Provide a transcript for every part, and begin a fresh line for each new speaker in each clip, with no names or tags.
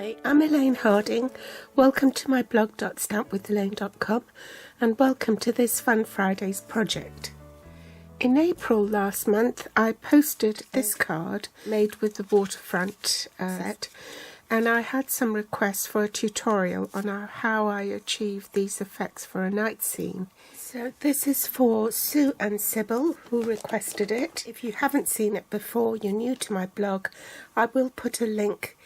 Hi, I'm Elaine Harding. Welcome to my blog.stampwithelaine.com and welcome to this Fun Fridays project. In April last month I posted this card made with the Waterfront set, and I had some requests for a tutorial on how I achieve these effects for a night scene. So this is for Sue and Sybil, who requested it. If you haven't seen it before, you're new to my blog, I will put a link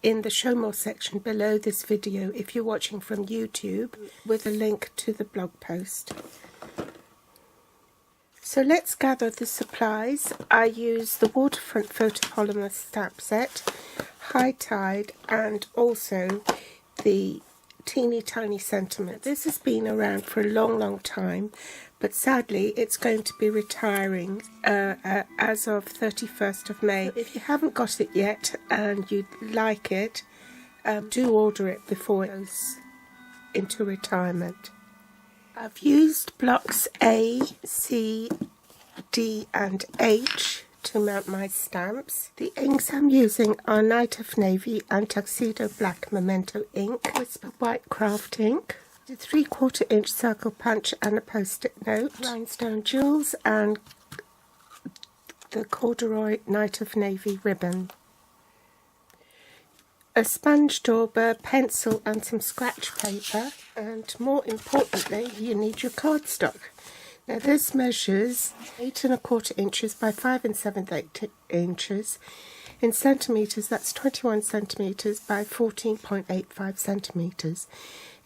in the show more section below this video if you're watching from YouTube, with a link to the blog post. So let's gather the supplies. I use the Waterfront photopolymer stamp set, High Tide, and also the teeny tiny sentiment. This has been around for a long time, but sadly it's going to be retiring as of 31st of May. If you haven't got it yet and you'd like it, do order it before it goes into retirement. I've used blocks A, C, D and H to mount my stamps. The inks I'm using are Night of Navy and Tuxedo Black Memento ink, Whisper White Craft ink, the 3/4 inch circle punch and a post-it note, Rhinestone Jewels and the corduroy Night of Navy ribbon, a sponge dauber, pencil and some scratch paper, and more importantly you need your cardstock. Now this measures 8 1/4 inches by 5 7/8 inches. In centimetres, that's 21 centimetres by 14.85 centimetres.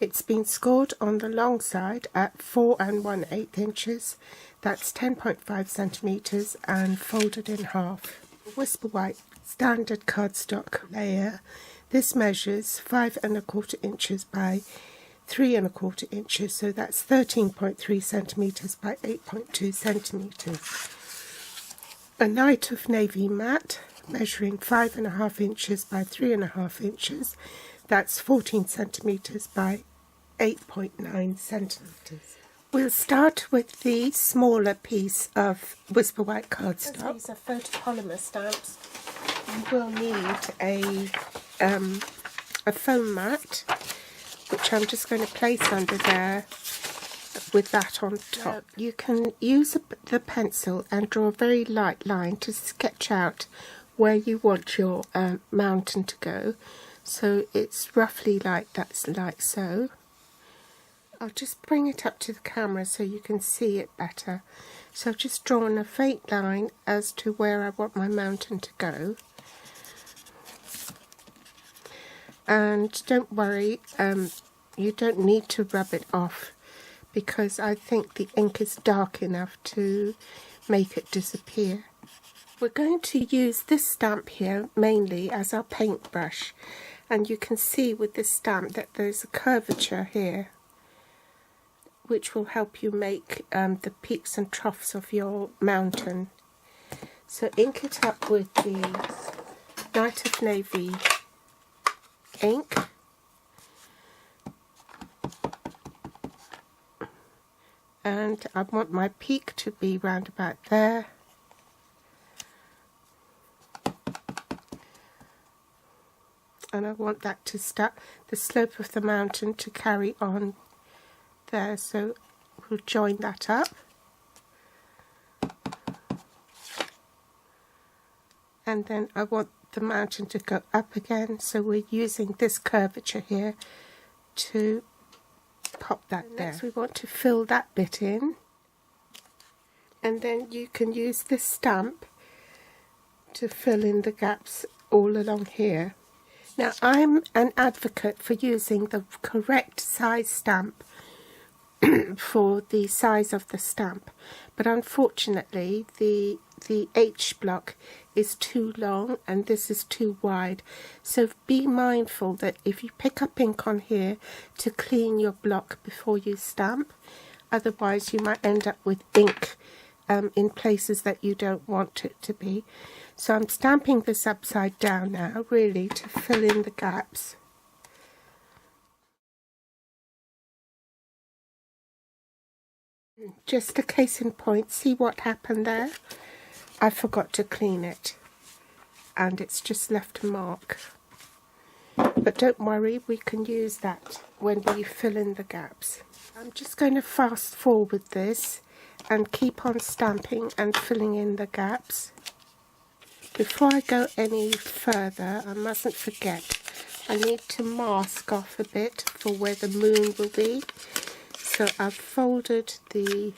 It's been scored on the long side at 4 1/8 inches, that's 10.5 centimetres, and folded in half. Whisper White standard cardstock layer. This measures 5 1/4 inches by 3 1/4 inches, so that's 13.3 centimetres by 8.2 centimetres. A Night of Navy mat measuring 5 1/2 inches by 3 1/2 inches, that's 14 centimetres by 8.9 centimetres. We'll start with the smaller piece of Whisper White cardstock. These are photopolymer stamps. You will need a foam mat, which I'm just going to place under there with that on top. You can use the pencil and draw a very light line to sketch out where you want your mountain to go. So it's roughly like so. I'll just bring it up to the camera so you can see it better. So I've just drawn a faint line as to where I want my mountain to go. And don't worry, you don't need to rub it off, because I think the ink is dark enough to make it disappear. We're going to use this stamp here mainly as our paintbrush, and you can see with this stamp that there's a curvature here which will help you make the peaks and troughs of your mountain. So ink it up with the Night of Navy ink. And I want my peak to be round about there. And I want that to start, the slope of the mountain to carry on there, so we'll join that up. And then I want the mountain to go up again, so we're using this curvature here to pop that there. Next we want to fill that bit in, and then you can use this stamp to fill in the gaps all along here. Now I'm an advocate for using the correct size stamp for the size of the stamp, but unfortunately the H block is too long and this is too wide, so be mindful that if you pick up ink on here to clean your block before you stamp, otherwise you might end up with ink in places that you don't want it to be. So I'm stamping this upside down now, really to fill in the gaps. Just a case in point, see what happened there? I forgot to clean it and it's just left a mark. but don't worry, we can use that when we fill in the gaps. I'm just going to fast forward this and keep on stamping and filling in the gaps. Before I go any further, I mustn't forget, I need to mask off a bit for where the moon will be. So I've folded the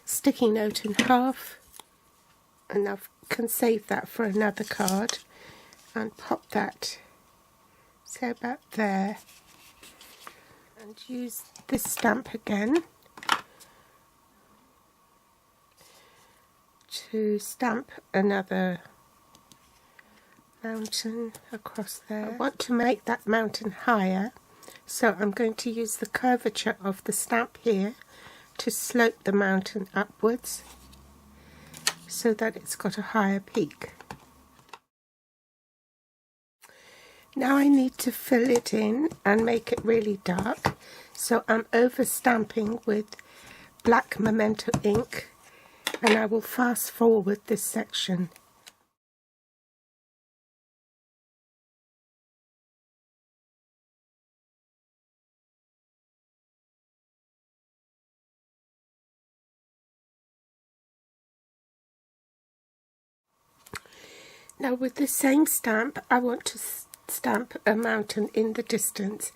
sticky note in half, and I can save that for another card, and pop that, so about there, and use this stamp again to stamp another mountain across there. I want to make that mountain higher, so I'm going to use the curvature of the stamp here to slope the mountain upwards so that it's got a higher peak. Now I need to fill it in and make it really dark, so I'm over stamping with black memento ink, and I will fast forward this section. Now with the same stamp, I want to stamp a mountain in the distance,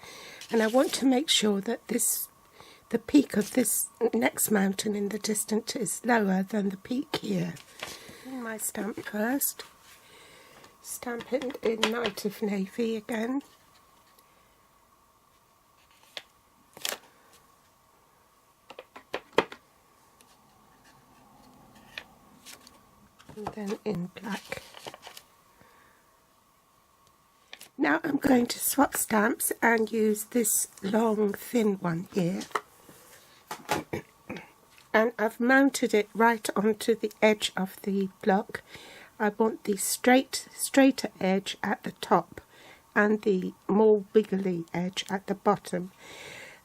and I want to make sure that the peak of this next mountain in the distance is lower than the peak here. My stamp first, stamp it in Night of Navy again. And then in black. Now I'm going to swap stamps and use this long thin one here, and I've mounted it right onto the edge of the block. I want the straighter edge at the top and the more wiggly edge at the bottom,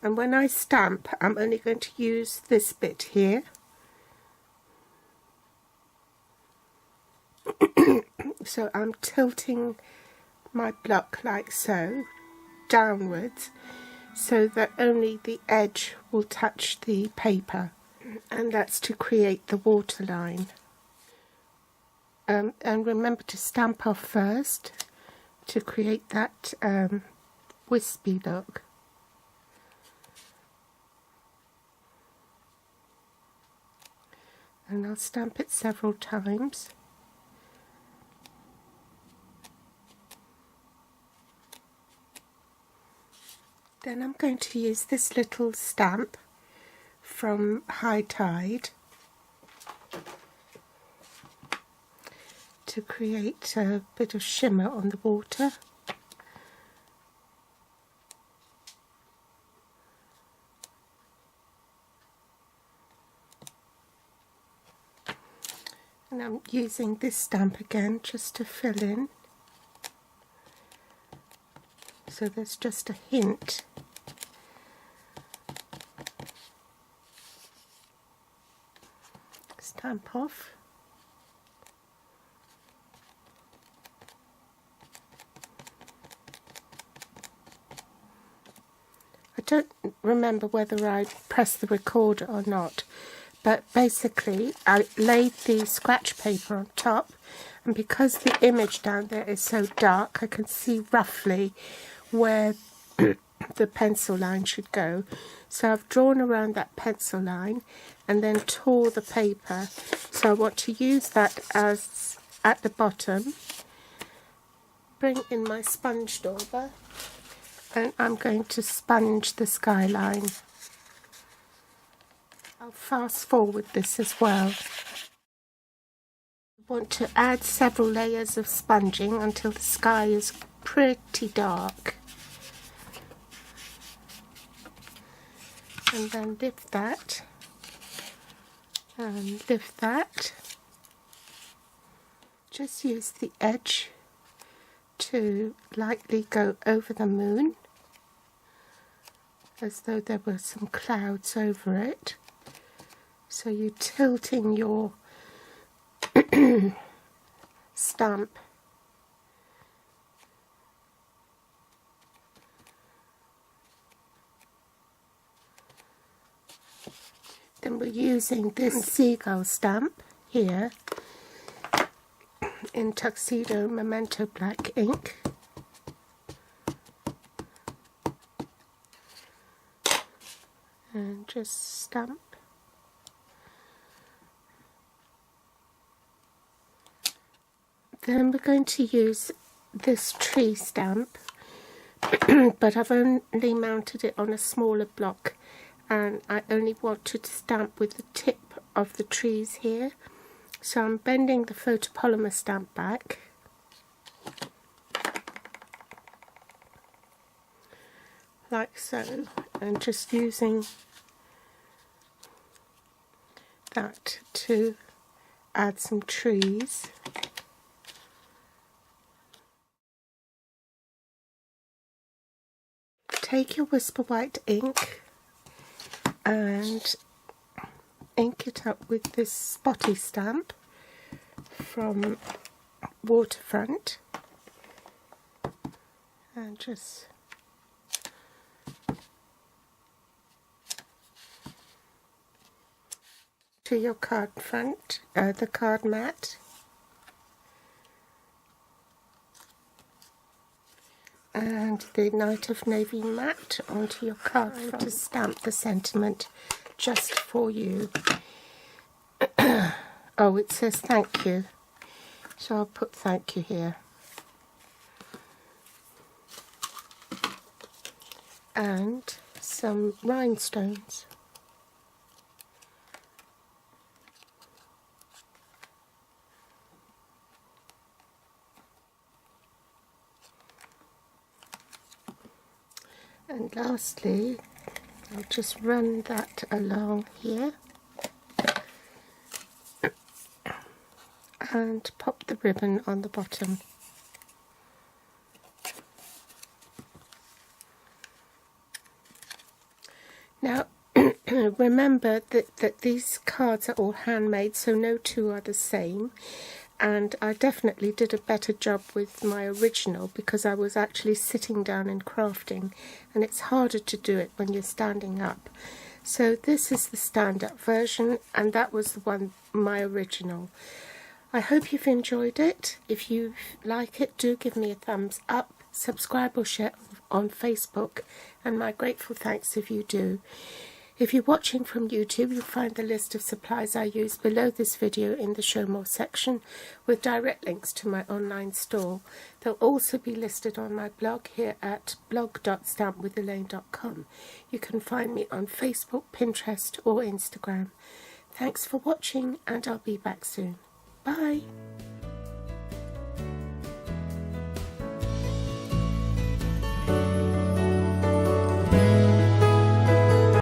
and when I stamp I'm only going to use this bit here. So I'm tilting my block like so, downwards, so that only the edge will touch the paper, and that's to create the waterline. And remember to stamp off first to create that wispy look. And I'll stamp it several times. Then I'm going to use this little stamp from High Tide to create a bit of shimmer on the water. And I'm using this stamp again just to fill in. So there's just a hint. Stamp off. I don't remember whether I pressed the recorder or not, but basically I laid the scratch paper on top, and because the image down there is so dark I can see roughly where the pencil line should go. So I've drawn around that pencil line and then tore the paper. So I want to use that as at the bottom. Bring in my sponge dauber, and I'm going to sponge the skyline. I'll fast forward this as well. I want to add several layers of sponging until the sky is pretty dark. And then lift that, and lift that. Just use the edge to lightly go over the moon, as though there were some clouds over it. So you're tilting your stamp Then we're using this seagull stamp here in Tuxedo Memento Black ink. And just stamp. Then we're going to use this tree stamp, but I've only mounted it on a smaller block, and I only wanted to stamp with the tip of the trees here. So I'm bending the photopolymer stamp back, like so, and just using that to add some trees. Take your Whisper White ink and ink it up with this spotty stamp from Waterfront, and just to your card front, the card mat, and the Night of Navy mat onto your card front to stamp the sentiment just for you. Oh, it says thank you, so I'll put thank you here. And some rhinestones. And lastly, I'll just run that along here and pop the ribbon on the bottom. Now remember that these cards are all handmade, so no two are the same, and I definitely did a better job with my original because I was actually sitting down and crafting, and it's harder to do it when you're standing up. So this is the stand-up version, and that was the one, my original. I hope you've enjoyed it. If you like it, do give me a thumbs up, subscribe or share on Facebook, and my grateful thanks if you do. If you're watching from YouTube, you'll find the list of supplies I use below this video in the Show More section, with direct links to my online store. They'll also be listed on my blog here at blog.stampwithelaine.com. You can find me on Facebook, Pinterest or Instagram. Thanks for watching, and I'll be back soon. Bye!